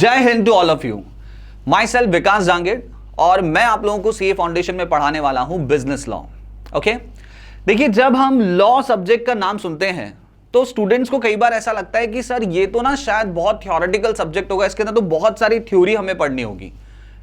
जय Hind to all of you. Myself Vikas Jangid और मैं आप लोगों को सीए फाउंडेशन में पढ़ाने वाला हूं बिजनेस लॉ। ओके, देखिए जब हम लॉ सब्जेक्ट का नाम सुनते हैं तो स्टूडेंट्स को कई बार ऐसा लगता है कि सर ये तो ना शायद बहुत थ्योरेटिकल सब्जेक्ट होगा, इसके अंदर तो बहुत सारी थ्योरी हमें पढ़नी होगी।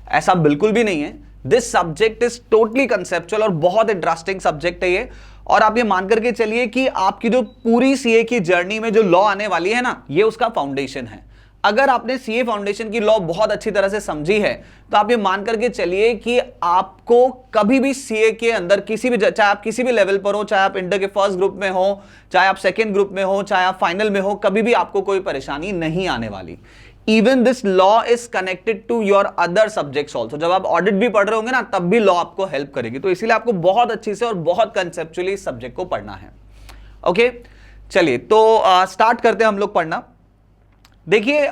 ऐसा बिल्कुल भी नहीं है। This subject is totally conceptual और बहुत इंटरेस्टिंग सब्जेक्ट है ये। और आप ये मान करके चलिए कि आपकी जो पूरी सीए की जर्नी में जो लॉ आने वाली है ना, ये उसका फाउंडेशन है। अगर आपने सीए फाउंडेशन की लॉ बहुत अच्छी तरह से समझी है तो आप ये मान करके चलिए कि आपको कभी भी सीए के अंदर किसी भी, चाहे आप किसी भी लेवल पर हो, चाहे आप इंटर के फर्स्ट ग्रुप में हो, चाहे आप सेकेंड ग्रुप में हो, चाहे आप फाइनल में हो, कभी भी आपको कोई परेशानी नहीं आने वाली। Even this law is connected to your other subjects also. जब आप ऑडिट भी पढ़ रहे होंगे ना, तब भी लॉ आपको हेल्प करेगी। तो इसीलिए आपको बहुत अच्छी से और बहुत कंसेप्चुअली इस सब्जेक्ट को पढ़ना है। ओके, चलिए तो स्टार्ट करते हैं हम लोग पढ़ना। देखिए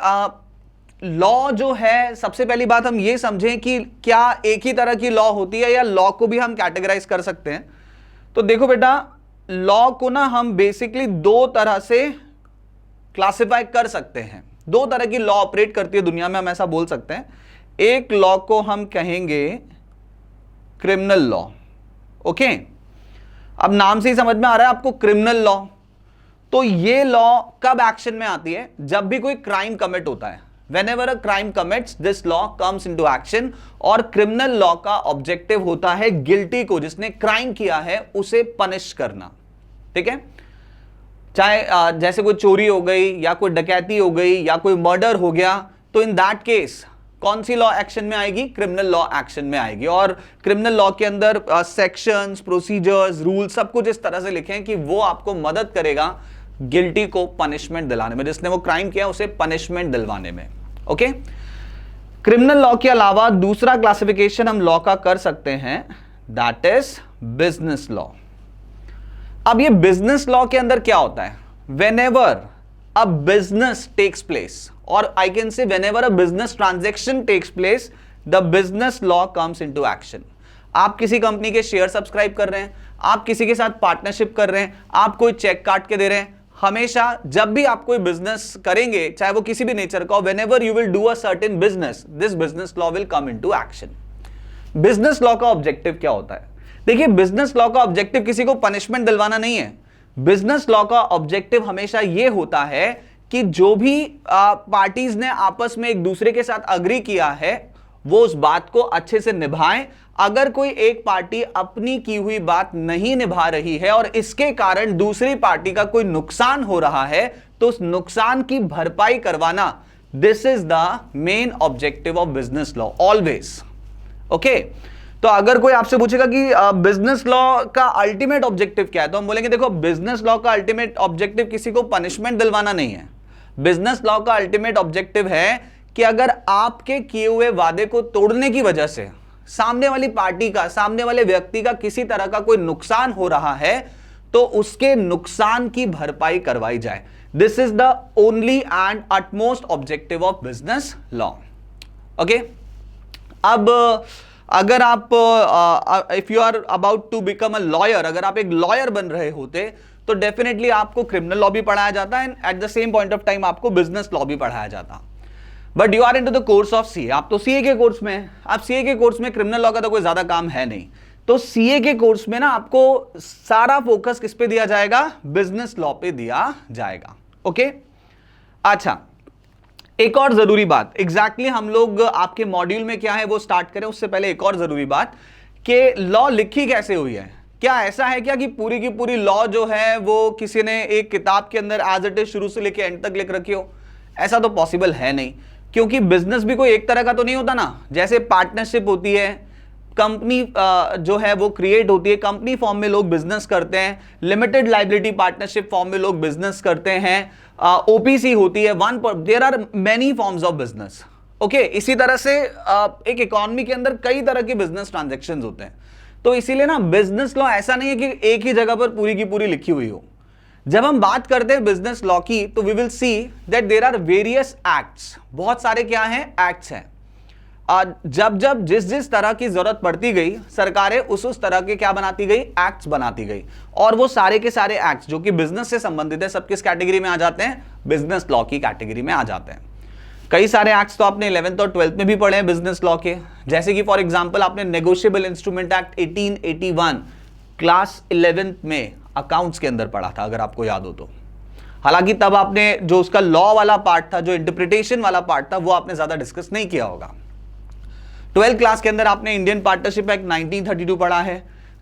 लॉ जो है, सबसे पहली बात हम ये समझें कि क्या एक ही तरह की लॉ होती है या लॉ को भी हम कैटेगराइज कर सकते हैं। तो देखो बेटा, लॉ को ना हम बेसिकली दो तरह से क्लासिफाई कर सकते हैं। दो तरह की लॉ ऑपरेट करती है दुनिया में, हम ऐसा बोल सकते हैं। एक लॉ को हम कहेंगे क्रिमिनल लॉ। ओके, अब नाम से ही समझ में आ रहा है आपको क्रिमिनल लॉ। तो ये लॉ कब एक्शन में आती है? जब भी कोई क्राइम कमिट होता है। Whenever a crime commits, this law comes into action। और क्रिमिनल लॉ का ऑब्जेक्टिव होता है गिल्टी को, जिसने क्राइम किया है उसे पनिश करना। ठीक है, चाहे जैसे कोई चोरी हो गई या कोई डकैती हो गई या कोई मर्डर हो गया, तो इन दैट केस कौन सी लॉ एक्शन में आएगी? क्रिमिनल लॉ एक्शन में आएगी। और क्रिमिनल लॉ के अंदर सेक्शंस, प्रोसीजर्स, रूल सब कुछ इस तरह से लिखे हैं कि वो आपको मदद करेगा गिल्टी को पनिशमेंट दिलाने में, जिसने वो क्राइम किया उसे पनिशमेंट दिलवाने में। ओके, क्रिमिनल लॉ के अलावा दूसरा क्लासिफिकेशन हम लॉ का कर सकते हैं, दैट इज बिजनेस लॉ। अब ये बिजनेस लॉ के अंदर क्या होता है? Whenever a business takes place, और I can say whenever a business transaction takes place, the business law comes into action. आप किसी कंपनी के शेयर सब्सक्राइब कर रहे हैं, आप किसी के साथ पार्टनरशिप कर रहे हैं, आप कोई चेक काट के दे रहे हैं, हमेशा जब भी आप कोई बिजनेस करेंगे, चाहे वो किसी भी नेचर का हो, whenever you will do a certain business, this business law will come into action. Business law का ऑब्जेक्टिव क्या होता है? देखिए, बिजनेस लॉ का ऑब्जेक्टिव किसी को पनिशमेंट दिलवाना नहीं है। बिजनेस लॉ का ऑब्जेक्टिव हमेशा यह होता है कि जो भी पार्टीज ने आपस में एक दूसरे के साथ अग्री किया है वो उस बात को अच्छे से निभाएं। अगर कोई एक पार्टी अपनी की हुई बात नहीं निभा रही है और इसके कारण दूसरी पार्टी का कोई नुकसान हो रहा है, तो उस नुकसान की भरपाई करवाना, this is the main objective of business law always. Okay, तो अगर कोई आपसे पूछेगा कि बिजनेस लॉ का अल्टीमेट ऑब्जेक्टिव क्या है, तो हम बोलेंगे देखो, बिजनेस लॉ का अल्टीमेट ऑब्जेक्टिव किसी को पनिशमेंट दिलवाना नहीं है। बिजनेस लॉ का अल्टीमेट ऑब्जेक्टिव है कि अगर आपके किए हुए वादे को तोड़ने की वजह से सामने वाली पार्टी का, सामने वाले व्यक्ति का किसी तरह का कोई नुकसान हो रहा है, तो उसके नुकसान की भरपाई करवाई जाए। This is the only and utmost objective of business law. Okay, अब अगर आप if you are about to become a lawyer, अगर आप एक लॉयर बन रहे होते तो डेफिनेटली आपको क्रिमिनल लॉ भी पढ़ाया जाता है, at the same point of time आपको बिजनेस लॉ भी पढ़ाया जाता। But you are into the course of CA, आप तो सीए के कोर्स में हैं। आप सीए के कोर्स में क्रिमिनल लॉ का तो कोई ज्यादा काम है नहीं, तो सीए के कोर्स में ना आपको सारा फोकस किस पे दिया जाएगा? बिजनेस लॉ पे दिया जाएगा। ओके, अच्छा, एक और जरूरी बात, एग्जैक्टली हम लोग आपके मॉड्यूल में क्या है वो स्टार्ट करें उससे पहले एक और जरूरी बात कि लॉ लिखी कैसे हुई है। क्या ऐसा है क्या कि पूरी की पूरी लॉ जो है वो किसी ने एक किताब के अंदर एज इट इज शुरू से लेके एंड तक लिख रखी हो? ऐसा तो पॉसिबल है नहीं, क्योंकि बिजनेस भी कोई एक तरह का तो नहीं होता ना। जैसे पार्टनरशिप होती है, कंपनी जो है वो क्रिएट होती है, कंपनी फॉर्म में लोग बिजनेस करते हैं, लिमिटेड लाइबिलिटी पार्टनरशिप फॉर्म में लोग बिजनेस करते हैं, ओपीसी होती है, there are many forms of business. Okay, इसी तरह से एक इकोनॉमी के अंदर कई तरह के बिजनेस ट्रांजैक्शंस होते हैं। तो इसीलिए ना बिजनेस लॉ ऐसा नहीं है कि एक ही जगह पर पूरी की पूरी लिखी हुई हो। जब हम बात करते हैं बिजनेस लॉ की, तो we will see that there are various acts. बहुत सारे क्या हैं? एक्ट्स हैं। जब जब जिस जिस तरह की जरूरत पड़ती गई, सरकारें उस तरह के क्या बनाती गई? एक्ट्स बनाती गई। और वो सारे के सारे एक्ट्स जो कि बिजनेस से संबंधित है, सब किस कैटेगरी में आ जाते हैं? बिजनेस लॉ की कैटेगरी में आ जाते हैं। कई सारे एक्ट्स तो आपने 11th और 12th में भी पढ़े हैं बिजनेस लॉ के, जैसे कि फॉर एग्जांपल आपने negotiable instrument act 1881 class 11th में अकाउंट्स के अंदर पढ़ा था, अगर आपको याद हो तो। हालांकि तब आपने जो उसका लॉ वाला पार्ट था, जो इंटरप्रिटेशन वाला पार्ट था, वो आपने ज्यादा डिस्कस नहीं किया होगा। 12th क्लास के अंदर आपने इंडियन पार्टनरशिप एक्ट 1932 पढ़ा है,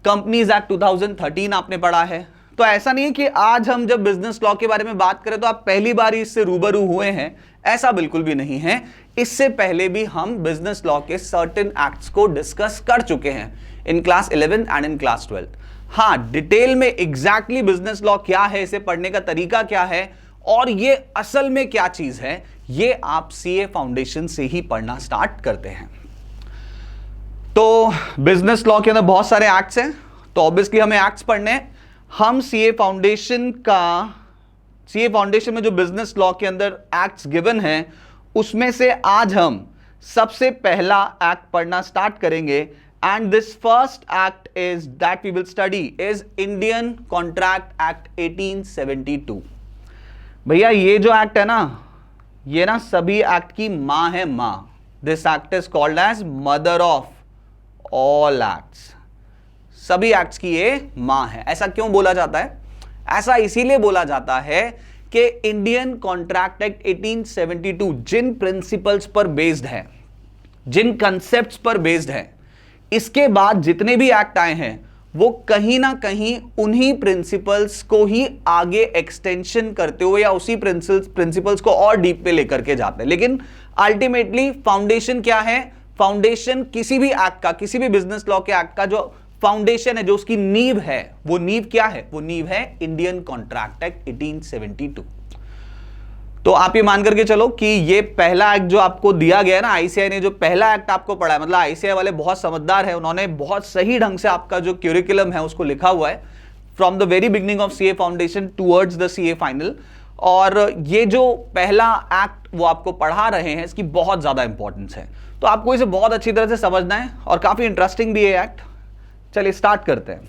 कंपनीज एक्ट 2013 आपने पढ़ा है। तो ऐसा नहीं है कि आज हम जब बिजनेस लॉ के बारे में बात करें तो आप पहली बार ही इससे रूबरू हुए हैं, ऐसा बिल्कुल भी नहीं है। इससे पहले भी हम बिजनेस लॉ के सर्टेन एक्ट्स को डिस्कस कर चुके हैं in class 11 and in class 12। हाँ, डिटेल में एग्जैक्टली बिजनेस लॉ क्या है, इसे पढ़ने का तरीका क्या है और ये असल में क्या चीज है, ये आप सीए फाउंडेशन से ही पढ़ना स्टार्ट करते हैं। तो बिजनेस लॉ के अंदर बहुत सारे एक्ट्स हैं, तो ऑब्वियसली हमें एक्ट्स पढ़ने हैं। हम सीए फाउंडेशन में जो बिजनेस लॉ के अंदर एक्ट्स गिवन हैं, उसमें से आज हम सबसे पहला एक्ट पढ़ना स्टार्ट करेंगे। And this first act is that we will study is Indian contract act 1872। भैया ये जो एक्ट है ना, ये ना सभी एक्ट की मां है, मां। This act is called as mother of all acts. सभी एक्ट्स की ये मां है। ऐसा क्यों बोला जाता है? ऐसा इसीलिए बोला जाता है कि इंडियन कॉन्ट्रैक्ट एक्ट 1872 जिन प्रिंसिपल्स पर बेस्ड है, जिन कंसेप्ट्स पर बेस्ड है, इसके बाद जितने भी एक्ट आए हैं वो कहीं ना कहीं उन्हीं प्रिंसिपल्स को ही आगे एक्सटेंशन करते हुए या उसी प्रिंसिपल्स को और डीप पे लेकर के जाते हैं। लेकिन अल्टीमेटली फाउंडेशन क्या है? फाउंडेशन किसी भी एक्ट का, किसी भी बिजनेस लॉ के एक्ट का जो फाउंडेशन है, जो उसकी नींव है, वो नींव क्या है? वो नींव है इंडियन कॉन्ट्रैक्ट एक्ट 1872। तो आप ये मान करके चलो कि ये पहला एक्ट जो आपको दिया गया है ना, आईसीआई ने जो पहला एक्ट आपको पढ़ा है, मतलब आईसीआई वाले बहुत समझदार है, उन्होंने बहुत सही ढंग से आपका जो क्यूरिकुलम है उसको लिखा हुआ है from the very beginning of CA foundation towards the CA final. और ये जो पहला एक्ट वो आपको पढ़ा रहे हैं, इसकी बहुत ज्यादा इंपॉर्टेंस है, तो आपको इसे बहुत अच्छी तरह से समझना है और काफी इंटरेस्टिंग भी है एक्ट। चलिए स्टार्ट करते हैं।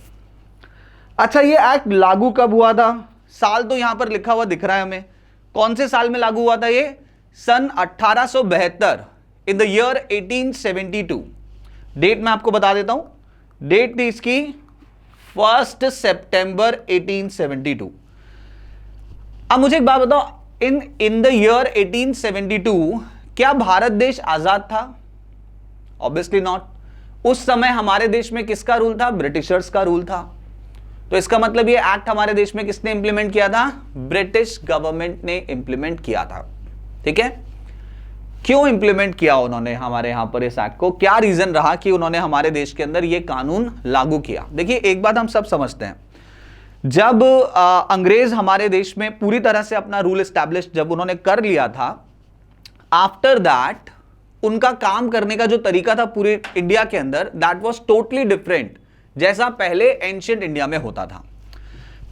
अच्छा, ये एक्ट लागू कब हुआ था? साल तो यहां पर लिखा हुआ दिख रहा है हमें। कौन से साल में लागू हुआ था ये? सन 1872, इन द ईयर 1872। डेट मैं आपको बता देता हूं। डेट थी इसकी 1 सितंबर 1872। अब मुझे एक बात बताओ, इन द ईयर 1872 क्या भारत देश आजाद था? Obviously not. उस समय हमारे देश में किसका रूल था? ब्रिटिशर्स का रूल था। तो इसका मतलब ये एक्ट हमारे देश में किसने इंप्लीमेंट किया था? ब्रिटिश गवर्नमेंट ने इंप्लीमेंट किया था। ठीक है, क्यों इंप्लीमेंट किया उन्होंने हमारे यहां पर इस एक्ट को? क्या रीजन रहा कि उन्होंने हमारे देश के अंदर ये कानून लागू किया? देखिए, एक बात हम सब समझते हैं, जब अंग्रेज हमारे देश में पूरी तरह से अपना रूल एस्टैब्लिश जब उन्होंने कर लिया था, आफ्टर दैट उनका काम करने का जो तरीका था पूरे इंडिया के अंदर, दैट वाज टोटली डिफरेंट जैसा पहले एंशिएंट इंडिया में होता था।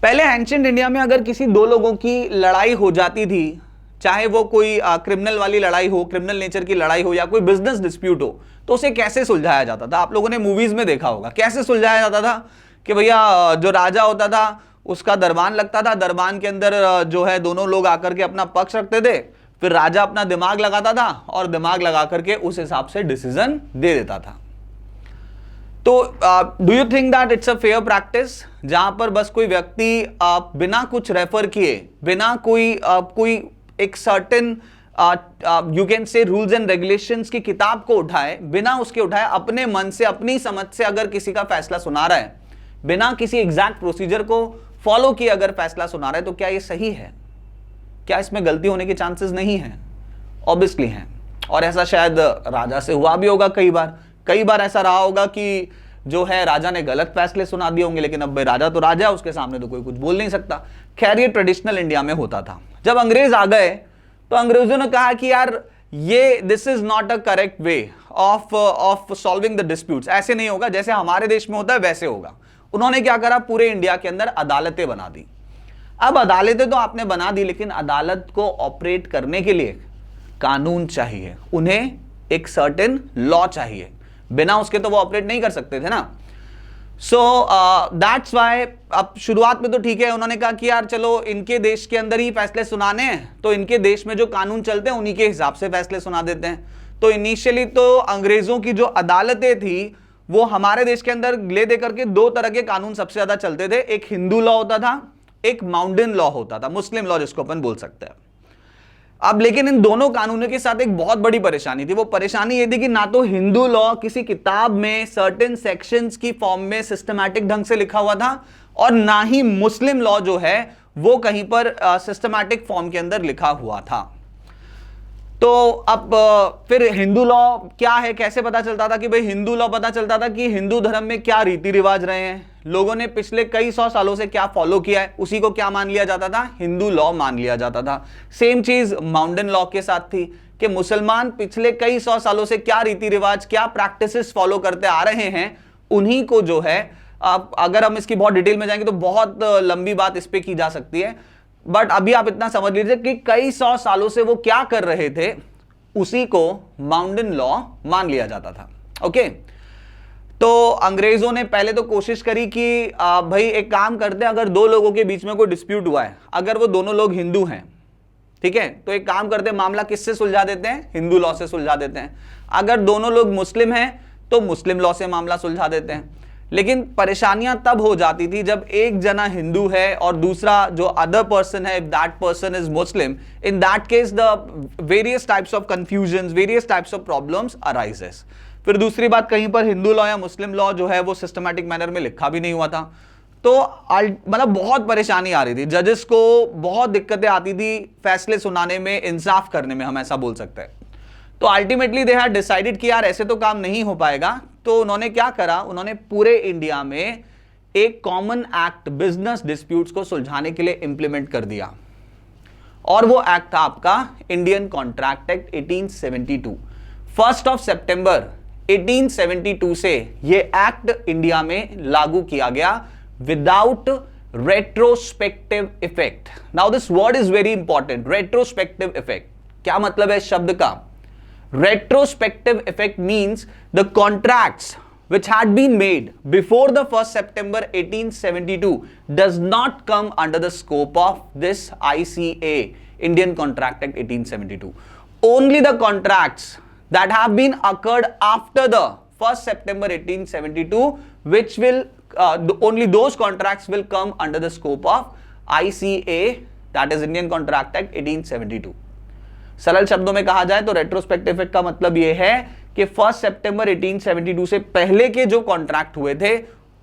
पहले एंशिएंट इंडिया में अगर किसी दो लोगों की लड़ाई हो जाती थी, चाहे वो कोई क्रिमिनल वाली लड़ाई हो, क्रिमिनल नेचर की लड़ाई हो या कोई बिजनेस डिस्प्यूट हो, तो उसे कैसे सुलझाया जाता था? आप लोगों ने मूवीज में देखा होगा कैसे सुलझाया जाता था कि भैया जो राजा होता था उसका दरबान लगता था, दरबान के अंदर जो है दोनों लोग आकर के अपना पक्ष रखते थे, फिर राजा अपना दिमाग लगाता था और दिमाग लगा करके उस हिसाब से डिसीजन दे देता था। तो do you think that it's a fair practice, जहां पर बस कोई व्यक्ति बिना कुछ रेफर किए, बिना कोई एक certain you can say rules and regulations की किताब को उठाए, बिना उसके उठाए अपने मन से, अपनी समझ से अगर किसी का फैसला सुना रहा है, बिना किसी एग्जैक्ट प्रोसीजर को फॉलो किए अगर फैसला सुना रहा है, तो क्या ये सही है? क्या इसमें गलती होने के चांसेस नहीं है? ऑब्वियसली हैं। और ऐसा शायद राजा से हुआ भी होगा कई बार ऐसा रहा होगा कि जो है राजा ने गलत फैसले सुना दिए होंगे, लेकिन अब भाई राजा तो राजा, उसके सामने तो कोई कुछ बोल नहीं सकता। खैर, ये ट्रेडिशनल इंडिया में होता था। जब अंग्रेज आ गए तो अंग्रेजों ने कहा कि यार ये this is not a correct way of solving the disputes. ऐसे नहीं होगा, जैसे हमारे देश में होता है वैसे होगा। उन्होंने क्या करा? पूरे इंडिया के अंदर अदालतें बना दी। अब अदालतें तो आपने बना दी, लेकिन अदालत को ऑपरेट करने के लिए कानून चाहिए, उन्हें एक सर्टेन लॉ चाहिए, बिना उसके तो वो ऑपरेट नहीं कर सकते थे ना। सो दैट्स वाई अब शुरुआत में तो ठीक है, उन्होंने कहा कि यार चलो इनके देश के अंदर ही फैसले सुनाने हैं, तो इनके देश में जो कानून चलते हैं उन्हीं के हिसाब से फैसले सुना देते हैं। तो इनिशियली तो अंग्रेजों की जो अदालतें थी वो हमारे देश के अंदर ले दे करके दो तरह के कानून सबसे ज्यादा चलते थे, एक हिंदू लॉ होता था, एक माउंटेन लॉ होता था, मुस्लिम लॉ जिसको अपन बोल सकते हैं। अब लेकिन इन दोनों कानूनों के साथ एक बहुत बड़ी परेशानी थी। वो परेशानी ये थी कि ना तो हिंदू लॉ किसी किताब में सर्टेन सेक्शंस की फॉर्म में सिस्टमैटिक ढंग से लिखा हुआ था, और ना ही मुस्लिम लॉ जो है वो कहीं पर सिस्टमैटिक फॉर्म के अंदर लिखा हुआ था। तो अब फिर हिंदू लॉ क्या है, कैसे पता चलता था कि भाई हिंदू लॉ पता चलता था कि हिंदू धर्म में क्या रीति रिवाज रहे हैं, लोगों ने पिछले कई सौ सालों से क्या फॉलो किया है, उसी को क्या मान लिया जाता था, हिंदू लॉ मान लिया जाता था। सेम चीज माउंटेन लॉ के साथ थी कि मुसलमान पिछले कई सौ सालों से क्या रीति रिवाज, क्या प्रैक्टिसेस फॉलो करते आ रहे हैं, उन्हीं को जो है, अब अगर हम इसकी बहुत डिटेल में जाएंगे तो बहुत लंबी बात इस पे की जा सकती है, बट अभी आप इतना समझ लीजिए कि कई सौ सालों से वो क्या कर रहे थे, उसी को माउंटेन लॉ मान लिया जाता था। ओके, तो अंग्रेजों ने पहले तो कोशिश करी कि भाई एक काम करते हैं, अगर दो लोगों के बीच में कोई डिस्प्यूट हुआ है, अगर वो दोनों लोग हिंदू हैं, ठीक है, तो एक काम करते हैं, मामला किससे सुलझा देते हैं, हिंदू लॉ से सुलझा देते हैं। अगर दोनों लोग मुस्लिम हैं तो मुस्लिम लॉ से मामला सुलझा देते हैं। लेकिन परेशानियां तब हो जाती थी जब एक जना हिंदू है और दूसरा जो अदर पर्सन है, that person is Muslim, in that case the various types of confusion, various types of problems arises. फिर दूसरी बात, कहीं पर हिंदू लॉ या मुस्लिम लॉ जो है वो सिस्टमैटिक मैनर में लिखा भी नहीं हुआ था, तो मतलब बहुत परेशानी आ रही थी, जजेस को बहुत दिक्कतें आती थी फैसले सुनाने में, इंसाफ करने में, हम ऐसा बोल सकते हैं। तो अल्टीमेटली दे हैड डिसाइडेड कि यार ऐसे तो काम नहीं हो पाएगा, तो उन्होंने क्या करा, उन्होंने पूरे इंडिया में एक कॉमन एक्ट बिजनेस डिस्प्यूट्स को सुलझाने के लिए इंप्लीमेंट कर दिया, और वो एक्ट था आपका इंडियन कॉन्ट्रैक्ट एक्ट 1872। 1 सितंबर 1872 से ये एक्ट इंडिया में लागू किया गया without retrospective effect. Now this word is very important, retrospective effect. क्या मतलब है इस शब्द का? Retrospective effect means the contracts which had been made before the 1st September 1872 does not come under the scope of this ICA, Indian Contract Act 1872. Only the contracts that have been occurred after the 1st September 1872, which will only those contracts will come under the scope of ICA, that is Indian Contract Act 1872. सरल शब्दों में कहा जाए तो retrospective effect का मतलब यह है कि 1 सितंबर 1872 से पहले के जो कॉन्ट्रैक्ट हुए थे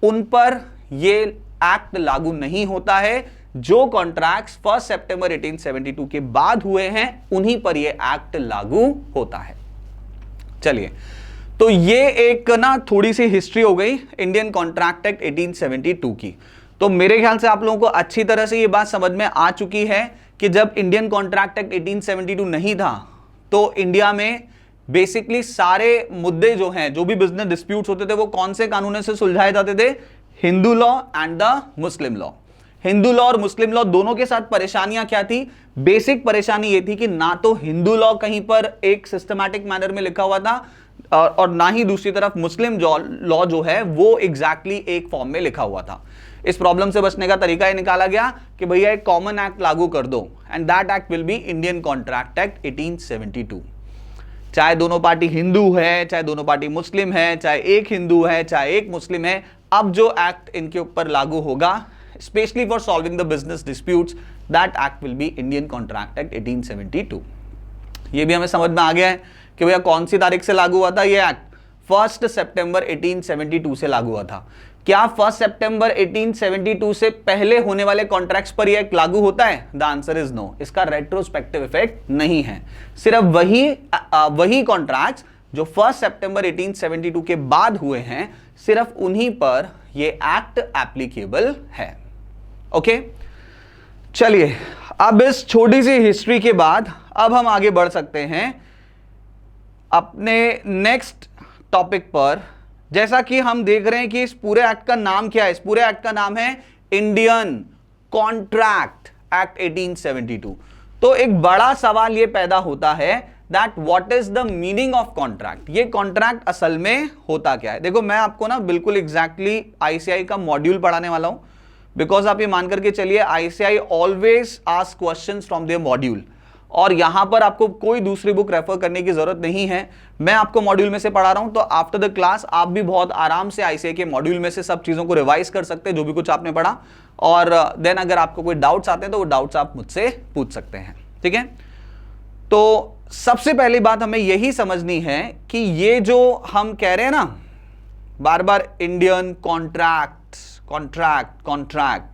उन पर यह एक्ट लागू नहीं होता है। जो कॉन्ट्रैक्ट्स 1 सितंबर 1872 के बाद हुए हैं उन्हीं पर यह एक्ट लागू होता है। चलिए, तो ये एक ना थोड़ी सी हिस्ट्री हो गई इंडियन कॉन्ट्रैक्ट एक्ट 1872 की। तो मेरे ख्याल से आप लोगों को अच्छी तरह से ये बात समझ में आ चुकी है कि जब इंडियन कॉन्ट्रैक्ट एक्ट 1872 नहीं था तो इंडिया में बेसिकली सारे मुद्दे जो हैं, जो भी बिजनेस डिस्प्यूट्स होते थे, वो कौन से कानूनों से सुलझाए जाते थे? Hindu law and the Muslim law. Hindu law और मुस्लिम लॉ दोनों के साथ परेशानियां क्या थी? बेसिक परेशानी ये थी कि ना तो हिंदू लॉ कहीं पर एक सिस्टमैटिक मैनर में लिखा हुआ था और ना ही दूसरी तरफ मुस्लिम लॉ जो है वो एग्जैक्टली एक फॉर्म में लिखा हुआ था। इस प्रॉब्लम से बचने का तरीका ये निकाला गया कि भैया एक कॉमन एक्ट लागू कर दो, and that act will be Indian contract act 1872। चाहे दोनों पार्टी हिंदू है, चाहे दोनों पार्टी मुस्लिम है, चाहे एक हिंदू है, चाहे एक मुस्लिम है, अब जो एक्ट इनके ऊपर लागू होगा specially for solving the business disputes, that act will be Indian contract act 1872। ये भी हमें समझ में आ गया है कि भैया कौन सी तारीख से लागू हुआ था ये एक्ट? 1 सितंबर 1872 से लागू हुआ था। क्या 1 सितंबर 1872 से पहले होने वाले कॉन्ट्रैक्ट्स पर यह लागू होता है? The answer is no. इसका रेट्रोस्पेक्टिव इफेक्ट नहीं है। सिर्फ वही कॉन्ट्रैक्ट्स जो 1 सितंबर 1872 के बाद हुए हैं, सिर्फ उन्हीं पर यह एक्ट एप्लीकेबल है। ओके, चलिए, अब इस छोटी सी हिस्ट्री के बाद अब हम आगे बढ़ सकते हैं अपने नेक्स्ट टॉपिक पर। जैसा कि हम देख रहे हैं कि इस पूरे एक्ट का नाम क्या है? इस पूरे एक्ट का नाम है इंडियन कॉन्ट्रैक्ट एक्ट 1872। तो एक बड़ा सवाल यह पैदा होता है that what is the meaning of contract. ये कॉन्ट्रैक्ट असल में होता क्या है। देखो मैं आपको ना बिल्कुल एग्जैक्टली आईसीआई का मॉड्यूल पढ़ाने वाला हूं, बिकॉज आप ये मान करके चलिए ICI always ask questions from their module, और यहां पर आपको कोई दूसरी बुक रेफर करने की जरूरत नहीं है। मैं आपको मॉड्यूल में से पढ़ा रहा हूं, तो आफ्टर द क्लास आप भी बहुत आराम से आईसीआई के मॉड्यूल में से सब चीजों को रिवाइज कर सकते हैं जो भी कुछ आपने पढ़ा, और देन अगर आपको कोई डाउट्स आते हैं तो वो डाउट्स आप मुझसे पूछ सकते हैं। ठीक है, तो सबसे पहली बात हमें यही समझनी है कि ये जो हम कह रहे हैं ना बार बार इंडियन कॉन्ट्रैक्ट कॉन्ट्रैक्ट कॉन्ट्रैक्ट,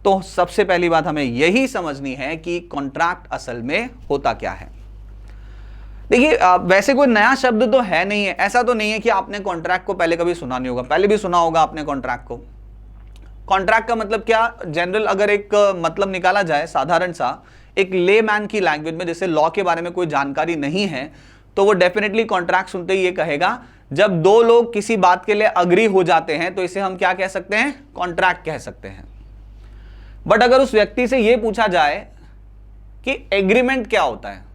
तो सबसे पहली बात हमें यही समझनी है कि कॉन्ट्रैक्ट असल में होता क्या है। देखिए वैसे कोई नया शब्द तो है नहीं है, ऐसा तो नहीं है कि आपने कॉन्ट्रैक्ट को पहले कभी सुना नहीं होगा, पहले भी सुना होगा आपने कॉन्ट्रैक्ट को। कॉन्ट्रैक्ट का मतलब क्या, जनरल अगर एक मतलब निकाला जाए साधारण सा एक लेमैन की लैंग्वेज में, जैसे लॉ के बारे में कोई जानकारी नहीं है, तो वो डेफिनेटली कॉन्ट्रैक्ट सुनते ही ये कहेगा जब दो लोग किसी बात के लिए अग्री हो जाते हैं तो इसे हम क्या कह सकते हैं, कॉन्ट्रैक्ट कह सकते हैं। बट अगर उस व्यक्ति से यह पूछा जाए कि एग्रीमेंट क्या होता है,